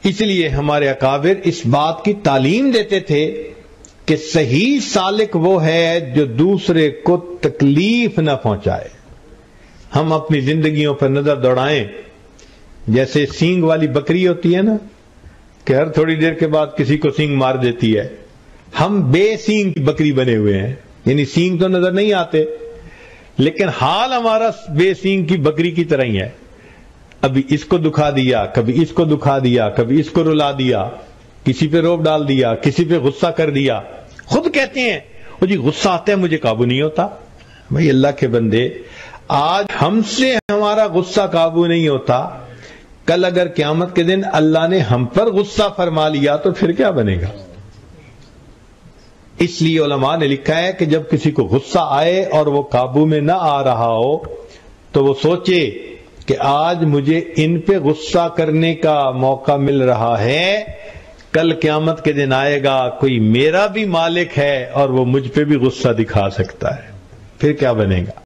اس لیے ہمارے اکابر اس بات کی تعلیم دیتے تھے کہ صحیح سالک وہ ہے جو دوسرے کو تکلیف نہ پہنچائے. ہم اپنی زندگیوں پر نظر دوڑائیں، جیسے سینگ والی بکری ہوتی ہے نا کہ ہر تھوڑی دیر کے بعد کسی کو سینگ مار دیتی ہے. ہم بے سینگ کی بکری بنے ہوئے ہیں، یعنی سینگ تو نظر نہیں آتے لیکن حال ہمارا بے سینگ کی بکری کی طرح ہی ہے. ابھی اس کو دکھا دیا، کبھی اس کو دکھا دیا، کبھی اس کو رلا دیا، کسی پہ روب ڈال دیا، کسی پہ غصہ کر دیا. خود کہتے ہیں وہ جی غصہ آتا ہے مجھے قابو نہیں ہوتا. بھائی اللہ کے بندے، آج ہم سے ہمارا غصہ قابو نہیں ہوتا، کل اگر قیامت کے دن اللہ نے ہم پر غصہ فرما لیا تو پھر کیا بنے گا؟ اس لیے علماء نے لکھا ہے کہ جب کسی کو غصہ آئے اور وہ قابو میں نہ آ رہا ہو تو وہ سوچے کہ آج مجھے ان پہ غصہ کرنے کا موقع مل رہا ہے، کل قیامت کے دن آئے گا کوئی میرا بھی مالک ہے اور وہ مجھ پہ بھی غصہ دکھا سکتا ہے، پھر کیا بنے گا؟